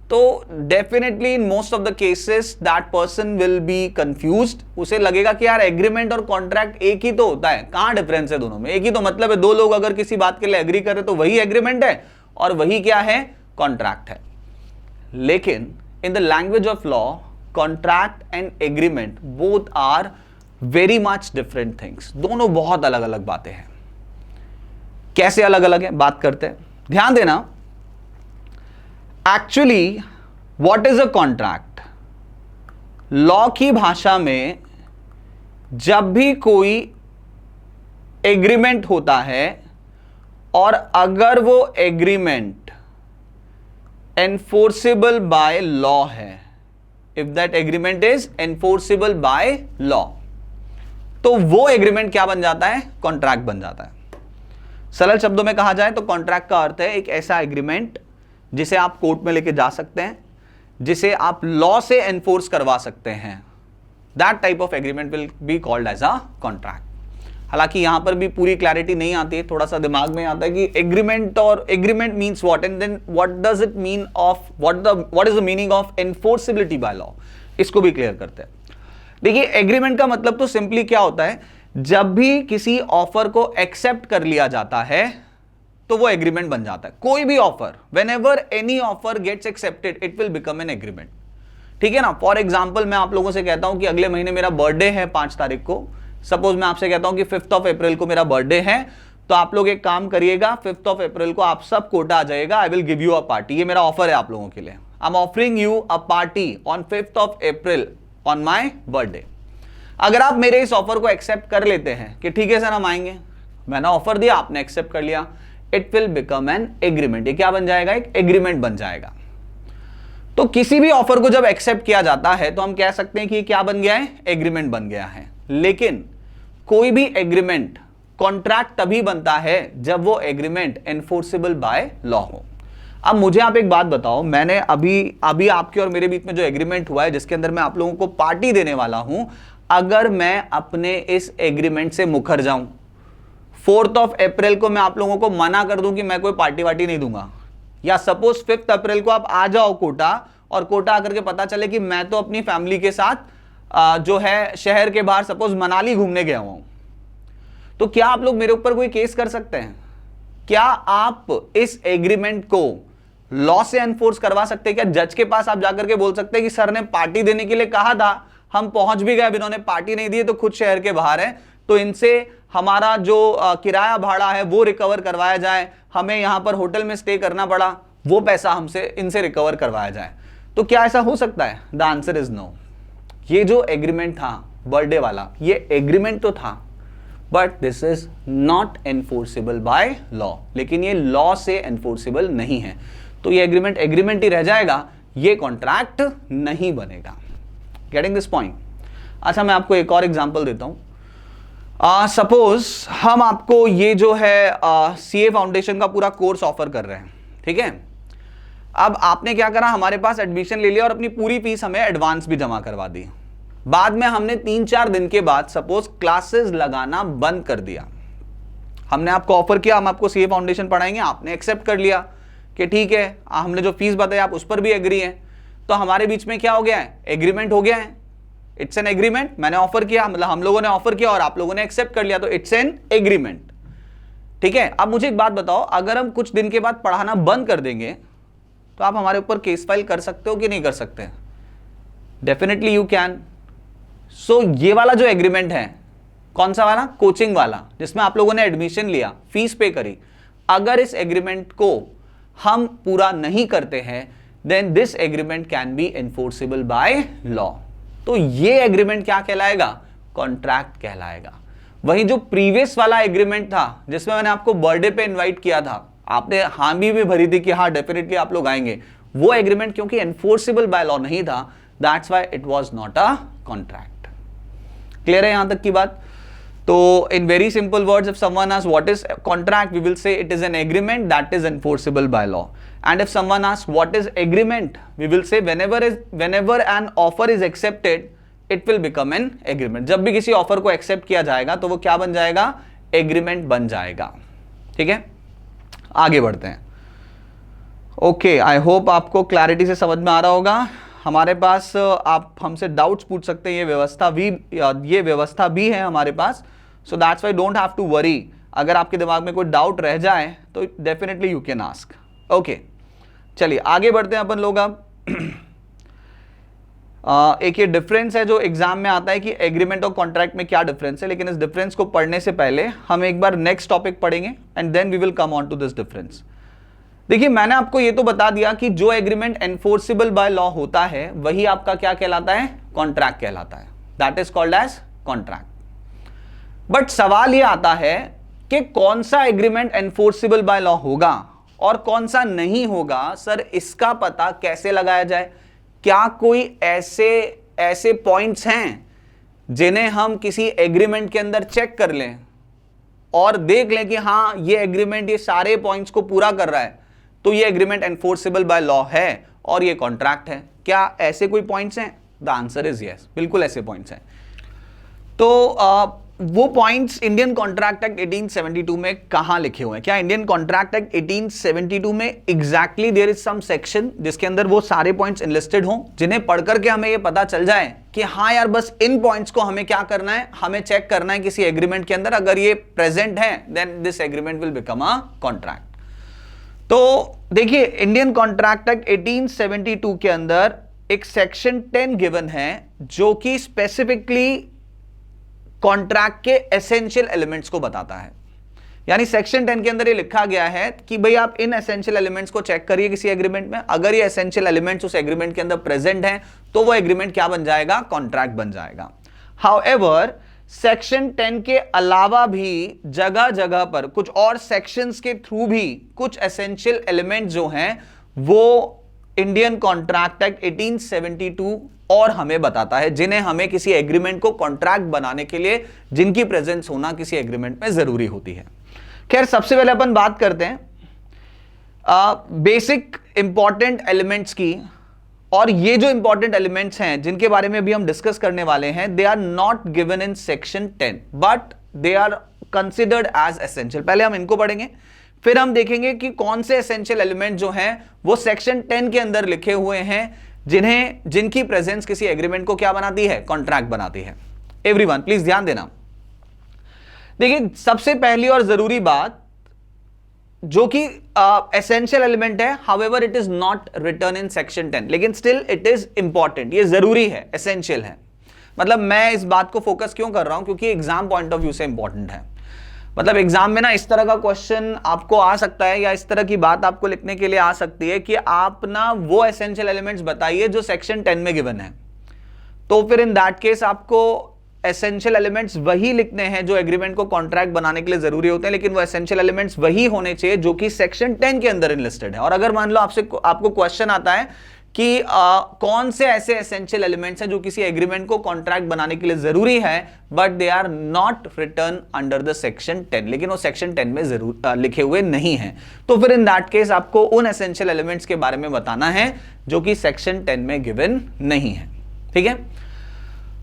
तो definitely in most of the cases that person will be confused. उसे लगेगा कि यार एग्रीमेंट और कॉन्ट्रैक्ट एक ही तो होता है, कहां डिफरेंस है दोनों में, एक ही तो मतलब है। दो लोग अगर किसी बात के लिए एग्री करें तो वही एग्रीमेंट है और वही क्या है, कॉन्ट्रैक्ट है। लेकिन in the language of law contract and agreement both are very much different things. दोनों बहुत अलग अलग बातें हैं। कैसे अलग अलग है बात करते हैं, ध्यान देना। Actually what is a contract, law की भाषा में जब भी कोई एग्रीमेंट होता है और अगर वो एग्रीमेंट एनफोर्सेबल बाय लॉ है, if that agreement is enforceable by law, तो वो एग्रीमेंट क्या बन जाता है, कॉन्ट्रैक्ट बन जाता है। सरल शब्दों में कहा जाए तो कॉन्ट्रैक्ट का अर्थ है एक ऐसा एग्रीमेंट जिसे आप कोर्ट में लेके जा सकते हैं, जिसे आप लॉ से एनफोर्स करवा सकते हैं। That type of agreement will be called as a contract. हालांकि यहां पर भी पूरी क्लैरिटी नहीं आती है, थोड़ा सा दिमाग में आता है कि एग्रीमेंट और agreement means what, and then what does it mean of what is the meaning of enforceability by law, इसको भी क्लियर करते हैं। देखिए एग्रीमेंट का मतलब तो सिंपली क्या होता है, जब भी किसी ऑफर को एक्सेप्ट कर लिया जाता है तो वो एग्रीमेंट बन जाता है। कोई भी offer, whenever any offer gets accepted it will become an agreement. ठीक है ना। फॉर एग्जांपल मैं आप लोगों से कहता हूं कि अगले महीने मेरा बर्थडे है 5 तारीख को, सपोज मैं आपसे कहता हूं कि 5th ऑफ अप्रैल को मेरा बर्थडे है, तो आप लोग एक काम करिएगा, 5th ऑफ अप्रैल को आप सब कोटा आ जाइएगा, I will give you a party. ये मेरा ऑफर है आप लोगों के लिए, I am offering you a party on 5th of April on my birthday. अगर आप मेरे इस ऑफर को एक्सेप्ट कर लेते हैं कि ठीक है सर हम आएंगे, मैंने ऑफर दिया, आपने एक्सेप्ट कर लिया, it will become an agreement. ये क्या बन जाएगा, एक एग्रीमेंट बन जाएगा। तो किसी भी ऑफर को जब एक्सेप्ट किया जाता है तो हम कह सकते हैं कि ये क्या बन गया है, एग्रीमेंट बन गया है। लेकिन कोई भी एग्रीमेंट कॉन्ट्रैक्ट तभी बनता है जब वो एग्रीमेंट एनफोर्सेबल बाय लॉ हो। अब मुझे आप एक बात बताओ, मैंने अभी आपके और मेरे बीच में जो एग्रीमेंट हुआ है जिसके अंदर मैं आप लोगों को पार्टी देने वाला हूं, अगर मैं अपने इस एग्रीमेंट से मुकर जाऊं, 4th ऑफ अप्रैल को मैं आप लोगों को मना कर दूं कि मैं कोई पार्टी वार्टी नहीं दूंगा, या सपोज 5th अप्रैल को आप आ जाओ कोटा और कोटा आकर के पता चले कि मैं तो अपनी फैमिली के साथ जो है शहर के बाहर सपोज मनाली घूमने गया हूं, तो क्या आप लोग मेरे ऊपर कोई केस कर सकते हैं? क्या आप इस एग्रीमेंट को लॉ से एनफोर्स करवा सकते हैं? क्या जज के पास आप जाकर के बोल सकते हैं कि सर ने पार्टी देने के लिए कहा था, हम पहुंच भी गए, अब इन्होंने पार्टी नहीं दी, तो खुद शहर के बाहर है, तो इनसे हमारा जो किराया भाड़ा है वो रिकवर करवाया जाए, हमें यहां पर होटल में स्टे करना पड़ा, वो पैसा हमसे इनसे रिकवर करवाया जाए। तो क्या ऐसा हो सकता है? The answer is no. ये जो एग्रीमेंट था बर्थडे वाला, ये एग्रीमेंट तो था, but this is not enforceable by law. लेकिन ये लॉ से एनफोर्सेबल नहीं है, तो ये एग्रीमेंट एग्रीमेंट ही रह जाएगा, ये कॉन्ट्रैक्ट नहीं बनेगा। Getting this point? अच्छा मैं आपको एक और एग्जांपल देता हूं। सपोज हम आपको ये जो है सीए फाउंडेशन का पूरा कोर्स ऑफर कर रहे हैं, ठीक है। अब आपने क्या करा, हमारे पास एडमिशन ले लिया और अपनी पूरी फीस हमें एडवांस भी जमा करवा दी। बाद में हमने 3-4 दिन के बाद सपोज क्लासेस लगाना बंद कर दिया। हमने आपको ऑफर किया, हम आपको सीए फाउंडेशन पढ़ाएंगे, आपने एक्सेप्ट कर लिया कि ठीक है हमने जो फीस बताई आप उस पर भी एग्री हैं, तो हमारे बीच में क्या हो गया है, एग्रीमेंट हो गया है। इट्स एन एग्रीमेंट, मैंने ऑफर किया, मतलब हम लोगों ने ऑफर किया और आप लोगों ने एक्सेप्ट कर लिया, तो इट्स एन एग्रीमेंट। ठीक है, अब मुझे एक बात बताओ, अगर हम कुछ दिन के बाद पढ़ाना बंद कर देंगे तो आप हमारे ऊपर केस फाइल कर सकते हो कि नहीं कर सकते? Definitely you can. सो ये वाला जो एग्रीमेंट है, कौन सा वाला, कोचिंग वाला, जिसमें आप लोगों ने एडमिशन लिया, फीस पे करी, अगर इस एग्रीमेंट को हम पूरा नहीं करते हैं then this agreement can be enforceable by law. तो ये एग्रीमेंट क्या कहलाएगा, कॉन्ट्रैक्ट कहलाएगा। वही जो प्रीवियस वाला एग्रीमेंट था जिसमें मैंने आपको बर्थडे पे इनवाइट किया था, आपने हामी भी भरी थी कि हाँ डेफिनेटली आप लोग आएंगे, वो एग्रीमेंट क्योंकि एनफोर्सेबल बाय लॉ नहीं था, that's why it was not a contract. Clear है यहां तक की बात? तो in very simple words, if someone asks what is contract, we will say it is an agreement that is enforceable by law. And if someone asks what is agreement, we will say whenever an offer is accepted, it will become an agreement. जब भी किसी offer को accept किया जाएगा तो वो क्या बन जाएगा, एग्रीमेंट बन जाएगा। ठीक है, आगे बढ़ते हैं। ओके, आई होप आपको क्लैरिटी से समझ में आ रहा होगा। हमारे पास आप हमसे डाउट्स पूछ सकते हैं, ये व्यवस्था भी है हमारे पास। So that's why don't have to worry, अगर आपके दिमाग में कोई डाउट रह जाए तो definitely you can ask. Okay, चलिए आगे बढ़ते हैं अपन लोग। अब एक ये डिफरेंस है जो एग्जाम में आता है कि एग्रीमेंट और कॉन्ट्रैक्ट में क्या डिफरेंस है, लेकिन इस डिफरेंस को पढ़ने से पहले हम एक बार नेक्स्ट टॉपिक पढ़ेंगे and then we will come on to this difference. देखिए, मैंने आपको ये तो बता दिया कि जो एग्रीमेंट एनफोर्सेबल बाय लॉ होता है वही आपका क्या कहलाता है, कॉन्ट्रैक्ट कहलाता है। That is called as contract. But सवाल ये आता है कि कौन सा एग्रीमेंट एनफोर्सेबल बाय लॉ होगा और कौन सा नहीं होगा। सर, इसका पता कैसे लगाया जाए? क्या कोई ऐसे पॉइंट्स हैं जिन्हें हम किसी एग्रीमेंट के अंदर चेक कर लें और देख लें कि हाँ ये एग्रीमेंट ये सारे पॉइंट्स को पूरा कर रहा है, तो ये एग्रीमेंट एनफोर्सेबल बाय लॉ है और ये कॉन्ट्रैक्ट है? क्या ऐसे कोई पॉइंट्स हैं? द आंसर इज यस, बिल्कुल ऐसे पॉइंट्स हैं। तो वो पॉइंट्स इंडियन कॉन्ट्रैक्ट एक्ट 1872 में कहां लिखे हुए हैं? क्या इंडियन कॉन्ट्रैक्ट एक्ट 1872 में exactly there is some section जिसके अंदर वो सारे पॉइंट्स इनलिस्टेड हों, जिन्हें पढ़ करके हमें ये पता चल जाए कि हाँ यार बस इन पॉइंट्स को हमें क्या करना है, हमें चेक करना है किसी एग्रीमेंट के अंदर, अगर ये प्रेजेंट है then this agreement will become a contract. तो देखिए, इंडियन कॉन्ट्रैक्ट एक्ट 1872 के अंदर एक सेक्शन 10 गिवन है जो कि स्पेसिफिकली कॉन्ट्रैक्ट के एसेंशियल एलिमेंट्स को बताता है। यानी सेक्शन 10 के अंदर ये लिखा गया है कि भाई आप इन एसेंशियल एलिमेंट्स को चेक करिए किसी एग्रीमेंट में, अगर ये एसेंशियल एलिमेंट्स उस एग्रीमेंट के अंदर प्रेजेंट हैं तो वो एग्रीमेंट क्या बन जाएगा, कॉन्ट्रैक्ट बन जाएगा। हाउएवर सेक्शन 10 के अलावा भी जगह जगह पर कुछ और सेक्शंस के थ्रू भी कुछ एसेंशियल एलिमेंट जो हैं वो इंडियन कॉन्ट्रैक्ट एक्ट 1872 और हमें बताता है, जिन्हें हमें किसी एग्रीमेंट को कॉन्ट्रैक्ट बनाने के लिए जिनकी प्रेजेंस होना किसी एग्रीमेंट में जरूरी होती है। खैर, सबसे पहले अपन बात करते हैं बेसिक इंपॉर्टेंट एलिमेंट्स की। और ये जो इंपॉर्टेंट एलिमेंट्स हैं जिनके बारे में भी हम डिस्कस करने वाले हैं, they are not given in section 10 but they are considered as essential. पहले हम इनको पढ़ेंगे, फिर हम देखेंगे कि कौन से एसेंशियल एलिमेंट जो हैं वो सेक्शन 10 के अंदर लिखे हुए हैं जिनकी प्रेजेंस किसी एग्रीमेंट को क्या बनाती है, कॉन्ट्रैक्ट बनाती है। एवरीवन प्लीज ध्यान देना। देखिए, सबसे पहली और जरूरी बात जो कि एसेंशियल एलिमेंट है, however it is not written in section 10, लेकिन स्टिल इट इज इंपॉर्टेंट, ये जरूरी है, एसेंशियल है। मतलब मैं इस बात को फोकस क्यों कर रहा हूं, क्योंकि एग्जाम पॉइंट ऑफ व्यू से इंपॉर्टेंट है। मतलब एग्जाम में ना इस तरह का क्वेश्चन आपको आ सकता है या इस तरह की बात आपको लिखने के लिए आ सकती है कि आप ना वो एसेंशियल एलिमेंट्स बताइए जो सेक्शन 10 में गिवन है। तो फिर इन दैट केस आपको एसेंशियल एलिमेंट्स वही लिखने हैं जो एग्रीमेंट को कॉन्ट्रैक्ट बनाने के लिए जरूरी होते हैं, लेकिन वो एसेंशियल एलिमेंट्स वही होने चाहिए जो कि सेक्शन 10 के अंदर इनलिस्टेड है। और अगर मान लो आपको क्वेश्चन आता है कि कौन से ऐसे एसेंशियल एलिमेंट्स हैं जो किसी एग्रीमेंट को कॉन्ट्रैक्ट बनाने के लिए जरूरी है but they are not written under the section 10, लेकिन वो सेक्शन 10 में जरूर लिखे हुए नहीं हैं, तो फिर इन दैट केस आपको उन एसेंशियल एलिमेंट्स के बारे में बताना है जो कि सेक्शन 10 में गिवन नहीं है। ठीक है,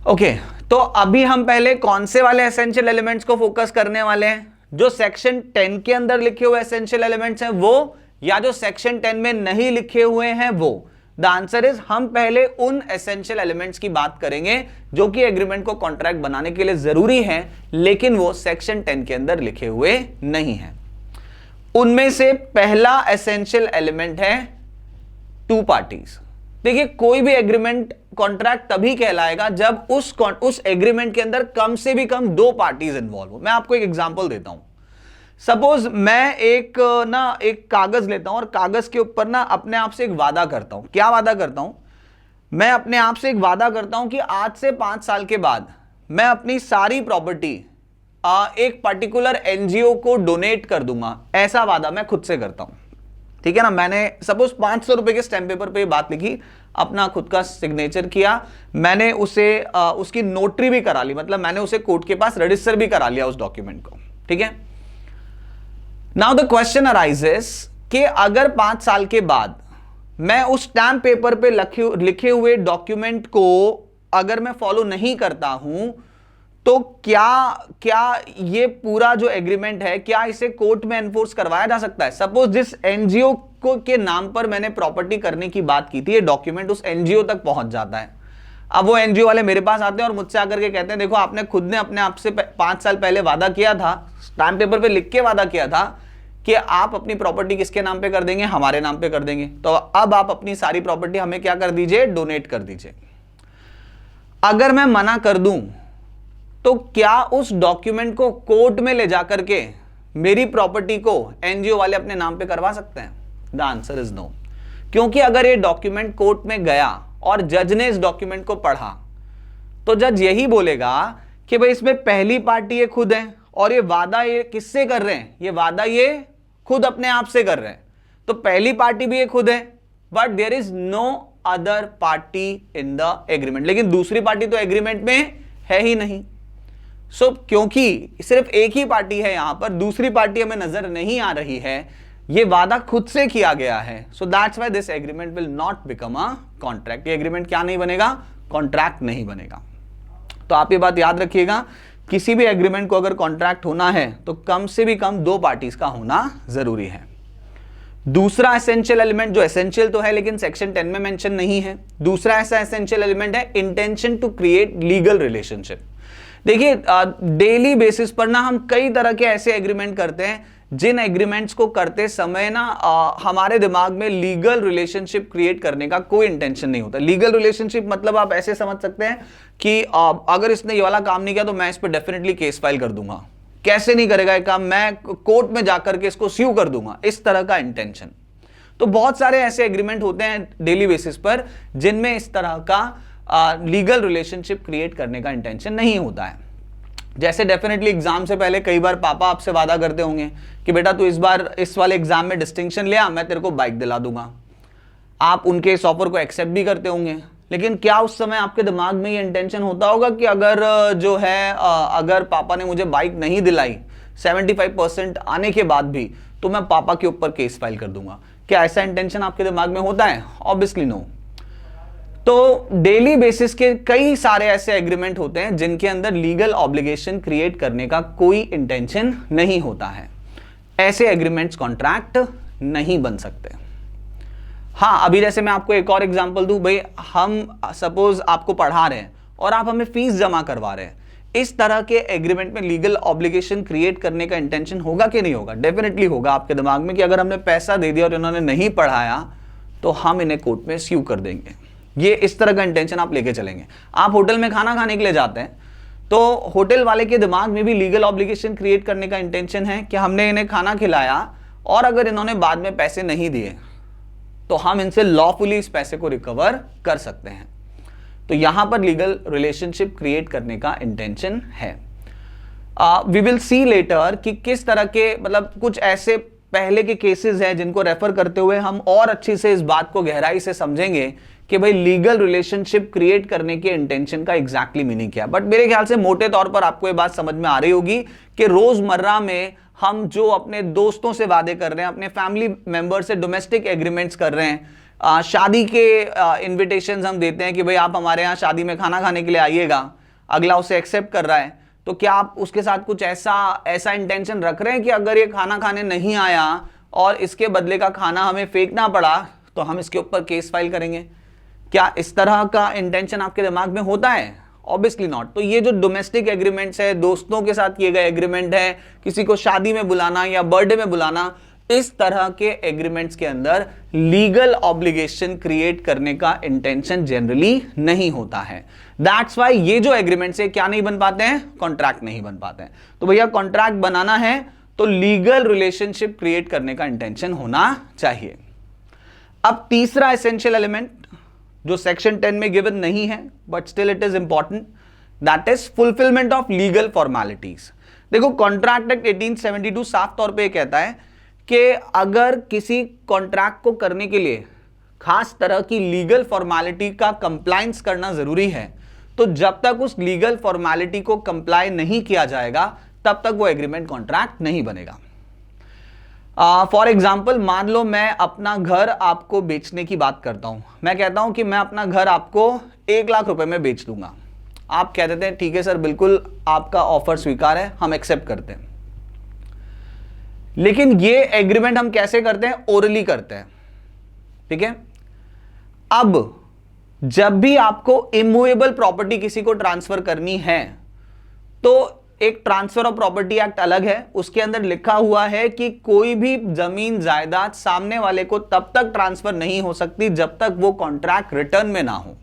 ओके। तो अभी हम पहले कौन से वाले एसेंशियल एलिमेंट्स को फोकस करने वाले हैं, जो सेक्शन 10 के अंदर लिखे हुए एसेंशियल एलिमेंट्स हैं वो, या जो सेक्शन 10 में नहीं लिखे हुए हैं वो? द आंसर इज हम पहले उन एसेंशियल एलिमेंट्स की बात करेंगे जो कि एग्रीमेंट को कॉन्ट्रैक्ट बनाने के लिए जरूरी है, लेकिन वो सेक्शन 10 के अंदर लिखे हुए नहीं है। उनमें से पहला एसेंशियल एलिमेंट है टू पार्टीज। देखिए, कोई भी एग्रीमेंट कॉन्ट्रैक्ट तभी कहलाएगा जब उस एग्रीमेंट के अंदर कम से भी कम दो पार्टीज इन्वॉल्व हो। मैं आपको एक एग्जांपल देता हूं। सपोज मैं एक कागज लेता हूं और कागज के ऊपर ना अपने आप से एक वादा करता हूं। क्या वादा करता हूं? मैं अपने आप से एक वादा करता हूं कि आज से 5 साल के बाद मैं अपनी सारी प्रॉपर्टी एक पर्टिकुलर एनजीओ को डोनेट कर दूंगा। ऐसा वादा मैं खुद से करता हूं, ठीक है ना। मैंने सपोज 500 रुपए के स्टैम्प पेपर पे बात लिखी, अपना खुद का सिग्नेचर किया, मैंने उसे उसकी नोटरी भी करा ली, मतलब मैंने उसे कोर्ट के पास रजिस्टर भी करा लिया उस डॉक्यूमेंट को, ठीक है। नाउ द क्वेश्चन अराइजेस कि अगर 5 साल के बाद मैं उस स्टैम्प पेपर पे लिखे हुए डॉक्यूमेंट को अगर मैं फॉलो नहीं करता हूं, तो क्या ये पूरा जो एग्रीमेंट है, क्या इसे कोर्ट में एनफोर्स करवाया जा सकता है? सपोज जिस एनजीओ को के नाम पर मैंने प्रॉपर्टी करने की बात की थी, ये डॉक्यूमेंट उस एनजीओ तक पहुंच जाता है। अब वो एनजीओ वाले मेरे पास आते हैं और मुझसे आकर के कहते हैं, देखो आपने खुद ने अपने आप से 5 साल पहले वादा किया था, स्टैम्प पेपर पे लिख के वादा किया था कि आप अपनी प्रॉपर्टी किसके नाम पे कर देंगे? हमारे नाम पे कर देंगे। तो अब आप अपनी सारी प्रॉपर्टी हमें क्या कर दीजिए? डोनेट कर दीजिए। अगर मैं मना कर दूं तो क्या उस डॉक्यूमेंट को कोर्ट में ले जाकर के मेरी प्रॉपर्टी को एनजीओ वाले अपने नाम पे करवा सकते हैं? The answer is no. क्योंकि अगर ये डॉक्यूमेंट कोर्ट में गया और जज ने इस डॉक्यूमेंट को पढ़ा, तो जज यही बोलेगा कि भाई इसमें पहली पार्टी ये खुद है और ये वादा ये किससे कर रहे हैं? ये वादा ये खुद अपने आप से कर रहे हैं। तो पहली पार्टी भी ये खुद है, but there is no other party in the agreement. लेकिन दूसरी पार्टी तो एग्रीमेंट में है ही नहीं। क्योंकि सिर्फ एक ही पार्टी है यहां पर, दूसरी पार्टी हमें नजर नहीं आ रही है, ये वादा खुद से किया गया है। So that's why this agreement will not become a contract. ये एग्रीमेंट क्या नहीं बनेगा? कॉन्ट्रैक्ट नहीं बनेगा। तो आप ये बात याद रखिएगा, किसी भी एग्रीमेंट को अगर कॉन्ट्रैक्ट होना है तो कम से भी कम 2 पार्टीज का होना जरूरी है। दूसरा एसेंशियल एलिमेंट, जो एसेंशियल तो है लेकिन सेक्शन 10 में मेंशन नहीं है, दूसरा ऐसा एसेंशियल एलिमेंट है intention to create legal relationship. देखिए, डेली बेसिस पर ना हम कई तरह के ऐसे एग्रीमेंट करते हैं जिन एग्रीमेंट्स को करते समय ना हमारे दिमाग में लीगल रिलेशनशिप क्रिएट करने का कोई इंटेंशन नहीं होता। लीगल रिलेशनशिप मतलब आप ऐसे समझ सकते हैं कि अगर इसने ये वाला काम नहीं किया तो मैं इस पर डेफिनेटली केस फाइल कर दूंगा। कैसे नहीं करेगा ये काम? मैं कोर्ट में जाकर के इसको स्यू कर दूंगा, इस तरह का इंटेंशन। तो बहुत सारे ऐसे एग्रीमेंट होते हैं डेली बेसिस पर जिनमें इस तरह का लीगल रिलेशनशिप क्रिएट करने का इंटेंशन नहीं होता है। जैसे डेफिनेटली एग्जाम से पहले कई बार पापा आपसे वादा करते होंगे कि बेटा तू इस बार इस वाले एग्जाम में डिस्टिंक्शन ले आ, मैं तेरे को बाइक दिला दूंगा। आप उनके इस ऑफर को एक्सेप्ट भी करते होंगे, लेकिन क्या उस समय आपके दिमाग में ये इंटेंशन होता होगा कि अगर जो है अगर पापा ने मुझे बाइक नहीं दिलाई 75% आने के बाद भी, तो मैं पापा के ऊपर केस फाइल कर दूंगा? क्या ऐसा इंटेंशन आपके दिमाग में होता है? Obviously no. तो डेली बेसिस के कई सारे ऐसे एग्रीमेंट होते हैं जिनके अंदर लीगल ऑब्लिगेशन क्रिएट करने का कोई इंटेंशन नहीं होता है। ऐसे एग्रीमेंट्स कॉन्ट्रैक्ट नहीं बन सकते। हाँ, अभी जैसे मैं आपको एक और एग्जांपल दूं, भाई हम सपोज आपको पढ़ा रहे हैं और आप हमें फीस जमा करवा रहे हैं, इस तरह के एग्रीमेंट में लीगल ऑब्लिगेशन क्रिएट करने का इंटेंशन होगा कि नहीं होगा? डेफिनेटली होगा आपके दिमाग में कि अगर हमने पैसा दे दिया और इन्होंने नहीं पढ़ाया तो हम इन्हें कोर्ट में स्यू कर देंगे। ये इस तरह का इंटेंशन आप लेके चलेंगे। आप होटल में खाना खाने के लिए जाते हैं तो होटल वाले के दिमाग में भी लीगल ऑब्लिगेशन क्रिएट करने का इंटेंशन है कि हमने इन्हें खाना खिलाया और अगर इन्होंने बाद में पैसे नहीं दिए तो हम इनसे लॉफुली इस पैसे को रिकवर कर सकते हैं। तो यहां पर लीगल रिलेशनशिप क्रिएट करने का इंटेंशन है। वी विल सी लेटर कि किस तरह के, मतलब कुछ ऐसे पहले के केसेस हैं जिनको रेफर करते हुए हम और अच्छी से इस बात को गहराई से समझेंगे कि भाई लीगल रिलेशनशिप क्रिएट करने के इंटेंशन का एग्जैक्टली मीनिंग क्या है। बट मेरे ख्याल से मोटे तौर पर आपको ये बात समझ में आ रही होगी कि रोजमर्रा में हम जो अपने दोस्तों से वादे कर रहे हैं, अपने फैमिली मेंबर से डोमेस्टिक एग्रीमेंट्स कर रहे हैं, शादी के इन्विटेशंस हम देते हैं कि भाई आप हमारे यहाँ शादी में खाना खाने के लिए आइएगा, अगला उसे एक्सेप्ट कर रहा है, तो क्या आप उसके साथ कुछ ऐसा इंटेंशन रख रहे हैं कि अगर ये खाना खाने नहीं आया और इसके बदले का खाना हमें फेंकना पड़ा तो हम इसके ऊपर केस फाइल करेंगे? क्या इस तरह का इंटेंशन आपके दिमाग में होता है? Obviously not. तो ये जो डोमेस्टिक एग्रीमेंट्स है, दोस्तों के साथ किए गए एग्रीमेंट है, किसी को शादी में बुलाना या बर्थडे में बुलाना, इस तरह के एग्रीमेंट्स के अंदर लीगल ऑब्लिगेशन क्रिएट करने का इंटेंशन जनरली नहीं होता है। दैट्स वाई ये जो एग्रीमेंट्स है क्या नहीं बन पाते हैं? कॉन्ट्रैक्ट नहीं बन पाते हैं। तो भैया कॉन्ट्रैक्ट बनाना है तो लीगल रिलेशनशिप क्रिएट करने का इंटेंशन होना चाहिए। अब तीसरा एसेंशियल एलिमेंट जो सेक्शन 10 में गिवन नहीं है but still it is important, that is fulfilment of legal formalities. देखो कॉन्ट्रैक्ट एक्ट 1872 साफ तौर पे कहता है कि अगर किसी कॉन्ट्रैक्ट को करने के लिए खास तरह की लीगल फॉर्मेलिटी का कंप्लायंस करना जरूरी है, तो जब तक उस लीगल फॉर्मेलिटी को कंप्लाई नहीं किया जाएगा तब तक वो एग्रीमेंट कॉन्ट्रैक्ट नहीं बनेगा। फॉर एग्जाम्पल, मान लो मैं अपना घर आपको बेचने की बात करता हूं। मैं कहता हूं कि मैं अपना घर आपको 1 लाख रुपए में बेच दूंगा। आप कह देते हैं ठीक है सर, बिल्कुल आपका ऑफर स्वीकार है, हम एक्सेप्ट करते हैं। लेकिन ये एग्रीमेंट हम कैसे करते हैं? ओरली करते हैं, ठीक है। अब जब भी आपको इमूवेबल प्रॉपर्टी किसी को ट्रांसफर करनी है तो एक ट्रांसफर ऑफ प्रॉपर्टी एक्ट अलग है, उसके अंदर लिखा हुआ है कि कोई भी जमीन जायदाद सामने वाले को तब तक ट्रांसफर नहीं हो सकती जब तक वो कॉन्ट्रैक्ट रिटर्न में ना हो,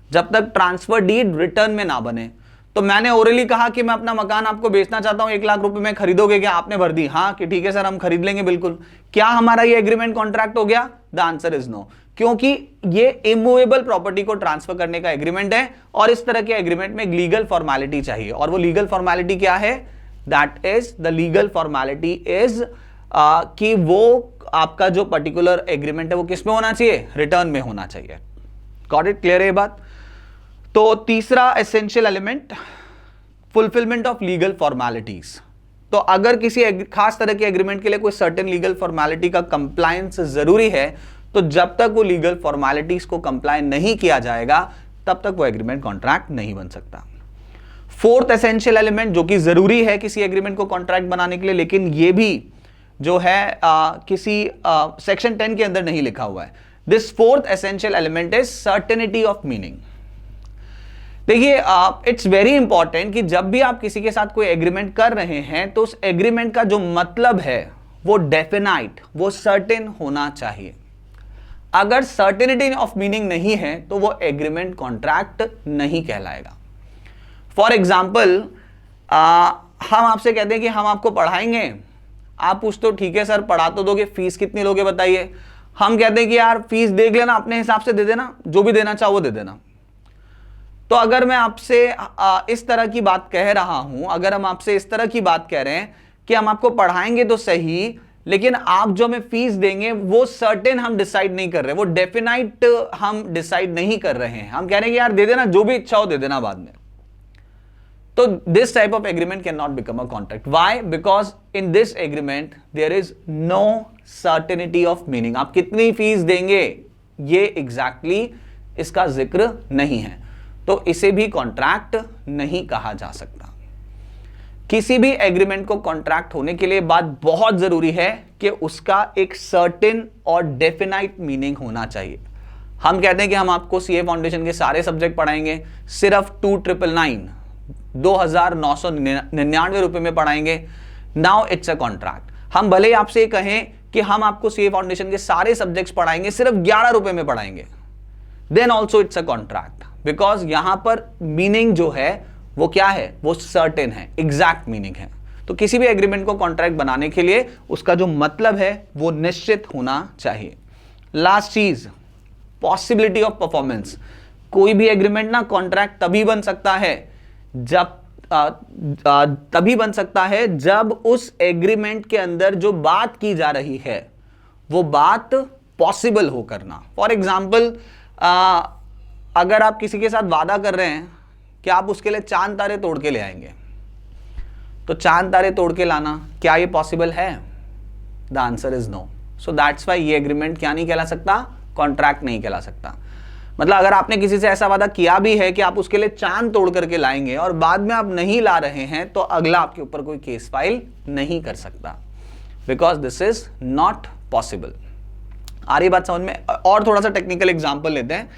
जब तक ट्रांसफर डीड रिटर्न में ना बने। तो मैंने ओरली कहा कि मैं अपना मकान आपको बेचना चाहता हूं, 1 लाख रुपए में खरीदोगे क्या? आपने भर दी हाँ कि ठीक है सर हम खरीद लेंगे बिल्कुल। क्या हमारा ये एग्रीमेंट कॉन्ट्रैक्ट हो गया? द आंसर इज नो, क्योंकि ये इमूवेबल प्रॉपर्टी को ट्रांसफर करने का एग्रीमेंट है और इस तरह के एग्रीमेंट में एक लीगल फॉर्मेलिटी चाहिए। और वो लीगल फॉर्मेलिटी क्या है? That is the legal formality is कि वो आपका जो पर्टिकुलर एग्रीमेंट है वो किस में होना चाहिए? रिटर्न में होना चाहिए। Got it? क्लियर है ये बात? तो तीसरा essential element, fulfilment of legal formalities. तो अगर किसी खास तरह के एग्रीमेंट के लिए कोई सर्टेन लीगल फॉर्मेलिटी का कंप्लायंस जरूरी है, तो जब तक वो लीगल फॉर्मेलिटीज को कंप्लाई नहीं किया जाएगा तब तक वो एग्रीमेंट कॉन्ट्रैक्ट नहीं बन सकता। फोर्थ एसेंशियल एलिमेंट जो कि जरूरी है किसी एग्रीमेंट को कॉन्ट्रैक्ट बनाने के लिए, लेकिन ये भी जो है किसी सेक्शन 10 के अंदर नहीं लिखा हुआ है। This fourth essential element is certainty of meaning. देखिए इट्स वेरी इंपॉर्टेंट कि जब भी आप किसी के साथ कोई एग्रीमेंट कर रहे हैं तो उस एग्रीमेंट का जो मतलब है वो डेफिनाइट, वो सर्टेन होना चाहिए। अगर सर्टेनिटी ऑफ मीनिंग नहीं है तो वो एग्रीमेंट कॉन्ट्रैक्ट नहीं कहलाएगा। फॉर एग्जाम्पल, हम आपसे कहते हैं कि हम आपको पढ़ाएंगे, आप पूछते हो ठीक है सर पढ़ा तो दोगे, फीस कितनी लोगे बताइए? हम कहते हैं कि यार फीस देख लेना, अपने हिसाब से दे देना, जो भी देना चाहो वो दे देना। तो अगर मैं आपसे इस तरह की बात कह रहा हूं, अगर हम आपसे इस तरह की बात कह रहे हैं कि हम आपको पढ़ाएंगे तो सही, लेकिन आप जो हमें फीस देंगे वो सर्टेन हम डिसाइड नहीं कर रहे, वो डेफिनाइट हम डिसाइड नहीं कर रहे हैं। हम कह रहे हैं कि यार दे देना, जो भी इच्छा हो दे देना बाद में। तो this type of agreement can not become a contract. Why? Because in this agreement there is no certainty of meaning. आप कितनी फीस देंगे ये एग्जैक्टली इसका जिक्र नहीं है, तो इसे भी कॉन्ट्रैक्ट नहीं कहा जा सकता। किसी भी एग्रीमेंट को कॉन्ट्रैक्ट होने के लिए बात बहुत जरूरी है कि उसका एक सर्टेन और डेफिनाइट मीनिंग होना चाहिए। हम कहते हैं कि हम आपको सीए फाउंडेशन के सारे सब्जेक्ट पढ़ाएंगे, सिर्फ 2,999 रुपए में पढ़ाएंगे, नाउ इट्स अ कॉन्ट्रैक्ट। हम भले ही आपसे कहें कि हम आपको सीए फाउंडेशन के सारे सब्जेक्ट्स पढ़ाएंगे, सिर्फ 11 रुपए में पढ़ाएंगे, then also it's a contract, because यहां पर मीनिंग जो है वो क्या है? वो सर्टेन है, एग्जैक्ट मीनिंग है। तो किसी भी एग्रीमेंट को कॉन्ट्रैक्ट बनाने के लिए उसका जो मतलब है वो निश्चित होना चाहिए। लास्ट चीज, पॉसिबिलिटी ऑफ परफॉर्मेंस। कोई भी एग्रीमेंट ना कॉन्ट्रैक्ट तभी बन सकता है जब उस एग्रीमेंट के अंदर जो बात की जा रही है वो बात पॉसिबल हो करना। फॉर एग्जाम्पल, अगर आप किसी के साथ वादा कर रहे हैं कि आप उसके लिए चांद तारे तोड़ के ले आएंगे, तो चांद तारे तोड़ के लाना क्या ये पॉसिबल है? The answer is no. So that's why ये एग्रीमेंट क्या नहीं कहला सकता? कॉन्ट्रैक्ट नहीं कहला सकता। मतलब अगर आपने किसी से ऐसा वादा किया भी है कि आप उसके लिए चांद तोड़ करके लाएंगे और बाद में आप नहीं ला रहे हैं, तो अगला आपके ऊपर कोई केस फाइल नहीं कर सकता। Because this is not possible. आ रही बात समझ में? और थोड़ा सा टेक्निकल एग्जांपल लेते हैं।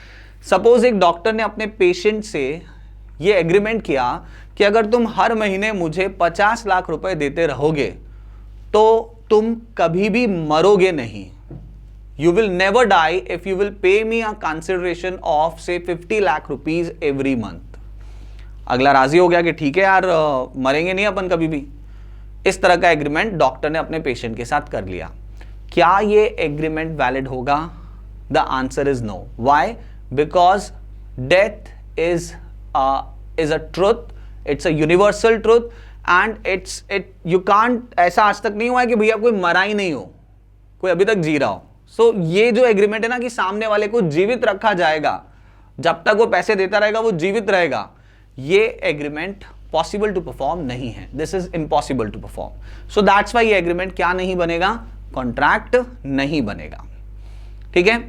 सपोज एक डॉक्टर ने अपने पेशेंट से ये एग्रीमेंट किया कि अगर तुम हर महीने मुझे 50 लाख रुपए देते रहोगे तो तुम कभी भी मरोगे नहीं। You will never die if you will pay me a consideration of say 50 lakh rupees every month। अगला राजी हो गया कि ठीक है यार, मरेंगे नहीं अपन कभी भी। इस तरह का एग्रीमेंट डॉक्टर ने अपने पेशेंट के साथ कर लिया। क्या ये एग्रीमेंट वैलिड होगा? The answer is no. Why? Because death is a truth, it's a universal truth and you can't, ऐसा आज तक नहीं हुआ है कि भैया कोई मरा ही नहीं हो, कोई अभी तक जी रहा हो। सो ये जो एग्रीमेंट है ना कि सामने वाले को जीवित रखा जाएगा, जब तक वो पैसे देता रहेगा वो जीवित रहेगा, ये एग्रीमेंट पॉसिबल टू परफॉर्म नहीं है। This is impossible to perform. So that's why ये एग्रीमेंट क्या नहीं बनेगा? कॉन्ट्रैक्ट नहीं बनेगा। ठीक है,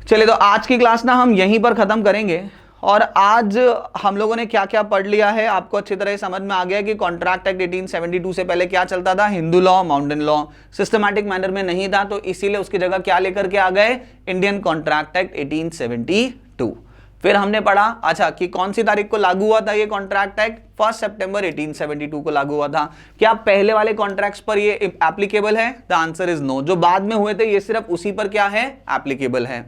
चलिए तो आज की क्लास ना हम यहीं पर खत्म करेंगे। और आज हम लोगों ने क्या क्या पढ़ लिया है आपको अच्छी तरह समझ में आ गया कि कॉन्ट्रैक्ट एक्ट 1872 से पहले क्या चलता था? Hindu law, mountain law systematic manner में नहीं था, तो इसीलिए उसकी जगह क्या लेकर के आ गए? Indian contract act 1872। फिर हमने पढ़ा अच्छा कि कौन सी तारीख को लागू हुआ था ये कॉन्ट्रैक्ट एक्ट? 1 सितंबर 1872 को लागू हुआ था। क्या पहले वाले कॉन्ट्रैक्ट्स पर ये एप्लीकेबल है? The answer is no. जो बाद में हुए थे ये सिर्फ उसी पर क्या है? एप्लीकेबल है।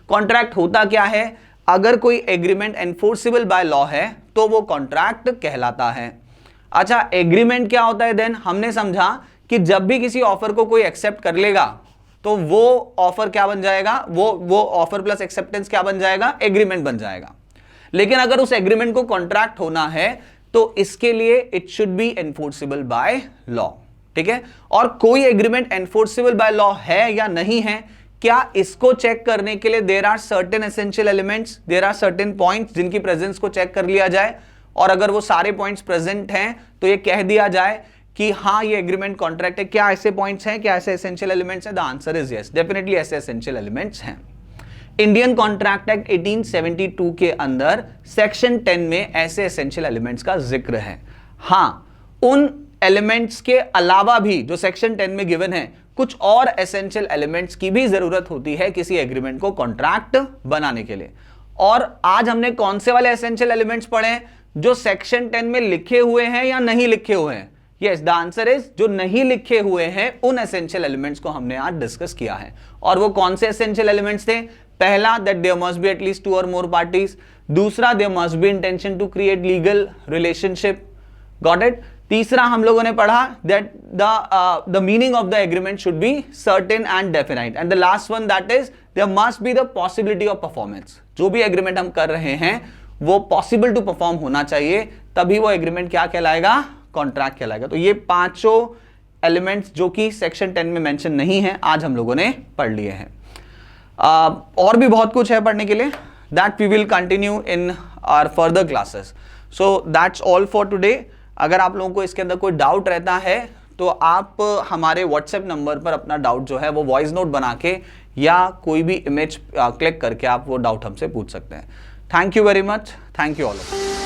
कॉन्ट्रैक्ट होता क्या है? अगर कोई एग्रीमेंट एनफोर्सेबल बाय लॉ है तो वो कॉन्ट्रैक्ट कहलाता है। अच्छा, एग्रीमेंट क्या होता है? देन हमने समझा कि जब भी किसी ऑफर को कोई एक्सेप्ट कर लेगा तो वो ऑफर क्या बन जाएगा? वो ऑफर प्लस एक्सेप्टेंस क्या बन जाएगा? एग्रीमेंट बन जाएगा। लेकिन अगर उस एग्रीमेंट को कॉन्ट्रैक्ट होना है तो इसके लिए it should be enforceable by law. ठीक है, और कोई एग्रीमेंट एनफोर्सेबल बाय लॉ है या नहीं है, क्या इसको चेक करने के लिए there are certain essential elements, there are certain points जिनकी प्रेजेंस को चेक कर लिया जाए, और अगर वो सारे पॉइंट्स प्रेजेंट हैं तो ये कह दिया जाए कि हाँ ये एग्रीमेंट कॉन्ट्रैक्ट है। क्या ऐसे पॉइंट्स हैं? क्या ऐसे एसेंशियल एलिमेंट्स हैं? The answer is yes, definitely ऐसे एसेंशियल एलिमेंट्स हैं। इंडियन कॉन्ट्रैक्ट एक्ट 1872 के अंदर सेक्शन 10 में ऐसे एसेंशियल एलिमेंट्स का जिक्र है। हाँ, उन एलिमेंट्स के अलावा भी जो सेक्शन 10 में गिवन है, कुछ और एसेंशियल एलिमेंट्स की भी जरूरत होती है किसी एग्रीमेंट को कॉन्ट्रैक्ट बनाने के लिए। और आज हमने कौन से वाले एसेंशियल एलिमेंट्स पढ़े हैं? जो सेक्शन 10 में लिखे हुए हैं या नहीं लिखे हुए हैं? यस, द आंसर इज जो नहीं लिखे हुए हैं उन एसेंशियल एलिमेंट्स को हमने आज डिस्कस किया है। और वो कौन से एसेंशियल एलिमेंट्स थे? पहला, that there must be at least 2 और मोर पार्टीज। दूसरा, there must be intention to create legal relationship. Got it? तीसरा हम लोगों ने पढ़ा that the meaning of the agreement should be certain and definite. And the last one that is there must be the possibility of performance. जो भी agreement हम कर रहे हैं वो पॉसिबल टू परफॉर्म होना चाहिए, तभी वो एग्रीमेंट क्या कहलाएगा? कॉन्ट्रैक्ट कहलाएगा। तो ये पांचों एलिमेंट्स जो कि सेक्शन 10 में मेंशन नहीं है आज हम लोगों ने पढ़ लिए हैं। और भी बहुत कुछ है पढ़ने के लिए, that we will continue in our further classes. So that's all for today. अगर आप लोगों को इसके अंदर कोई डाउट रहता है तो आप हमारे व्हाट्सएप नंबर पर अपना डाउट जो है वो वॉइस नोट बना के या कोई भी इमेज क्लिक करके आप वो डाउट हमसे पूछ सकते हैं। Thank you very much. Thank you all of you.